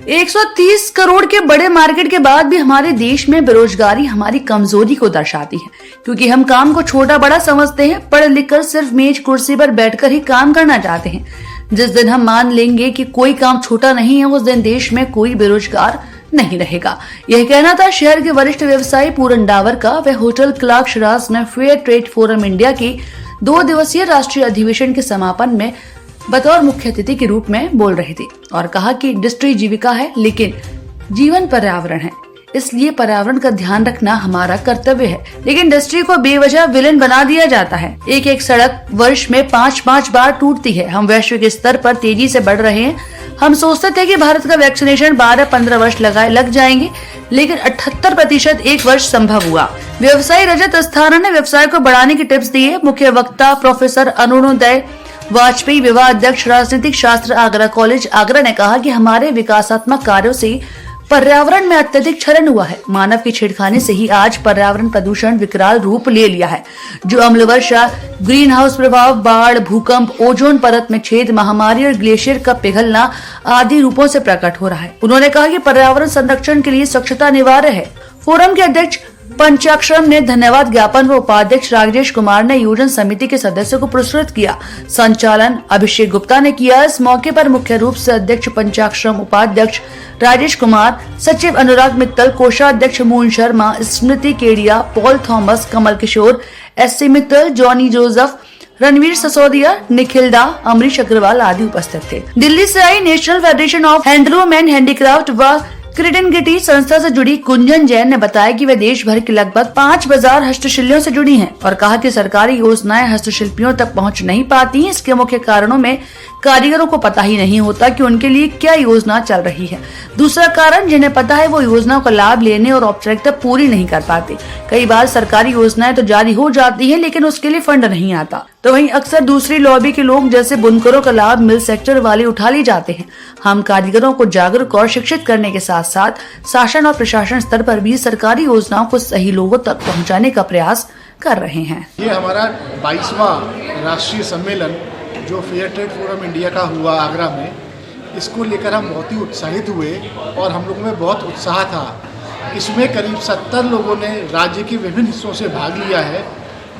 130 करोड़ के बड़े मार्केट के बाद भी हमारे देश में बेरोजगारी हमारी कमजोरी को दर्शाती है, क्योंकि हम काम को छोटा बड़ा समझते हैं। पढ़ लिख कर सिर्फ मेज कुर्सी पर बैठकर ही काम करना चाहते हैं। जिस दिन हम मान लेंगे कि कोई काम छोटा नहीं है, उस दिन देश में कोई बेरोजगार नहीं रहेगा। यह कहना था शहर के वरिष्ठ व्यवसायी पूरन डावर का। वह होटल क्लार्क शिराज में फेयर ट्रेड फोरम इंडिया की 2 दिवसीय राष्ट्रीय अधिवेशन के समापन में बतौर मुख्य अतिथि के रूप में बोल रहे थे और कहा कि इंडस्ट्री जीविका है, लेकिन जीवन पर्यावरण है, इसलिए पर्यावरण का ध्यान रखना हमारा कर्तव्य है। लेकिन इंडस्ट्री को बेवजह विलेन बना दिया जाता है। एक सड़क वर्ष में 5-5 बार टूटती है। हम वैश्विक स्तर पर तेजी से बढ़ रहे हैं। हम सोचते थे कि भारत का वैक्सीनेशन 12-15 वर्ष लग जाएंगे, लेकिन 78% 1 वर्ष संभव हुआ। व्यवसायी रजत अस्थाना ने व्यवसाय को बढ़ाने की टिप्स दी है। मुख्य वक्ता प्रोफेसर अरुणोदय वाजपेयी, विवाह अध्यक्ष, राजनीतिक शास्त्र, आगरा कॉलेज आगरा ने कहा कि हमारे विकासात्मक कार्यों से पर्यावरण में अत्यधिक क्षरण हुआ है। मानव की छेड़खानी से ही आज पर्यावरण प्रदूषण विकराल रूप ले लिया है, जो अम्ल वर्षा, ग्रीन हाउस प्रभाव, बाढ़, भूकंप, ओजोन परत में छेद, महामारी और ग्लेशियर का पिघलना आदि रूपों से प्रकट हो रहा है। उन्होंने कहा कि पर्यावरण संरक्षण के लिए स्वच्छता अनिवार्य है। फोरम के अध्यक्ष पंचाक्षरम ने धन्यवाद ज्ञापन व उपाध्यक्ष राजेश कुमार ने योजना समिति के सदस्यों को पुरस्कृत किया। संचालन अभिषेक गुप्ता ने किया। इस मौके पर मुख्य रूप से अध्यक्ष पंचाक्षरम, उपाध्यक्ष राजेश कुमार, सचिव अनुराग मित्तल, कोषाध्यक्ष Mohan Sharma, Smriti Kedia, Paul Thomas, Kamal Kishore, S C. Mittal, Johnny Joseph, Ranveer Sasodia, Nikhil da, Amrish Agarwal आदि उपस्थित थे। दिल्ली से आई national federation of handloom and handicraft व क्रिडेनगिटी संस्था से जुड़ी कुंजन जैन ने बताया कि वे देश भर की लगभग 5,000 हस्तशिल्पियों से जुड़ी हैं और कहा कि सरकारी योजनाएं हस्तशिल्पियों तक पहुंच नहीं पाती हैं। इसके मुख्य कारणों में कारीगरों को पता ही नहीं होता कि उनके लिए क्या योजना चल रही है। दूसरा कारण, जिन्हें पता है वो योजनाओं का लाभ लेने और औपचारिकता पूरी नहीं कर पाते। कई बार सरकारी योजनाएं तो जारी हो जाती है, लेकिन उसके लिए फंड नहीं आता। तो वहीं अक्सर दूसरी लॉबी के लोग जैसे बुनकरों का लाभ मिल सेक्टर वाले उठा ले जाते हैं। हम कारीगरों को जागरूक और शिक्षित करने के साथ साथ शासन और प्रशासन स्तर पर भी सरकारी योजनाओं को सही लोगों तक पहुंचाने का प्रयास कर रहे हैं। ये हमारा 22वां राष्ट्रीय सम्मेलन जो फेयर ट्रेड फोरम इंडिया का हुआ आगरा में, इसको लेकर हम बहुत ही उत्साहित हुए और हम लोगों में बहुत उत्साह था। इसमें करीब 70 लोगों ने राज्य के विभिन्न हिस्सों से भाग लिया है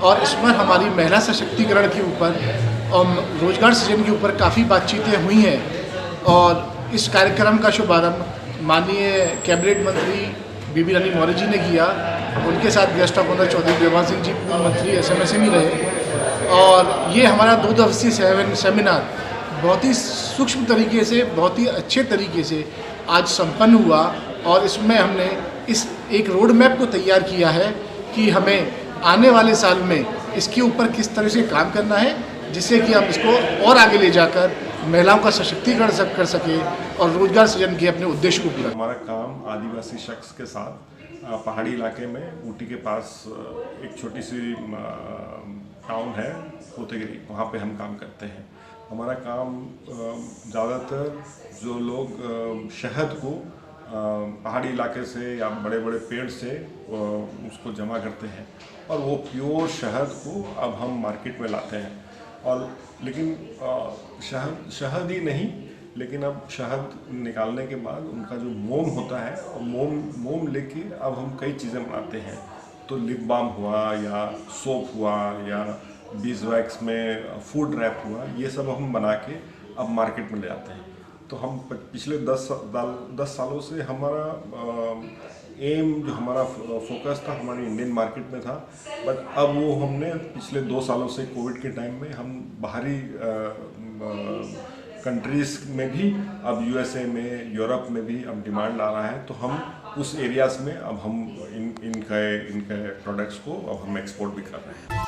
और इसमें हमारी महिला सशक्तिकरण के ऊपर और रोजगार सृजन के ऊपर काफ़ी बातचीतें हुई हैं। और इस कार्यक्रम का शुभारंभ माननीय कैबिनेट मंत्री बीबी रानी मौर्य जी ने किया। उनके साथ गेस्ट ऑफ ऑनर चौधरी देवान सिंह जी पूर्व मंत्री एसएमएसएमई रहे। और ये हमारा 2 दिवसीय सेमिनार बहुत ही सूक्ष्म तरीके से, बहुत ही अच्छे तरीके से आज संपन्न हुआ। और इसमें हमने इस एक रोड मैप को तैयार किया है कि हमें आने वाले साल में इसके ऊपर किस तरह से काम करना है, जिससे कि हम इसको और आगे ले जाकर महिलाओं का सशक्तिकरण कर सके और रोजगार सृजन के अपने उद्देश्य को पूरा। हमारा काम आदिवासी शख्स के साथ पहाड़ी इलाके में ऊटी के पास एक छोटी सी टाउन है पोतेगिरी, वहाँ पे हम काम करते हैं। हमारा काम ज़्यादातर जो लोग शहद को पहाड़ी इलाके से या बड़े बड़े पेड़ से उसको जमा करते हैं और वो प्योर शहद को अब हम मार्केट में लाते हैं। और लेकिन शहद ही नहीं, लेकिन अब शहद निकालने के बाद उनका जो मोम होता है, मोम लेके अब हम कई चीज़ें बनाते हैं। तो लिप बाम हुआ या सोप हुआ या बीज वैक्स में फूड रैप हुआ, ये सब हम बना के अब मार्केट में ले आते हैं। तो हम पिछले 10 सालों से हमारा एम जो हमारा फोकस था हमारी इंडियन मार्केट में था, बट अब वो हमने पिछले 2 सालों से कोविड के टाइम में हम बाहरी कंट्रीज़ में भी, अब यूएसए में, यूरोप में भी अब डिमांड आ रहा है। तो हम उस एरियाज़ में अब हम इनके प्रोडक्ट्स को अब हम एक्सपोर्ट भी कर रहे हैं।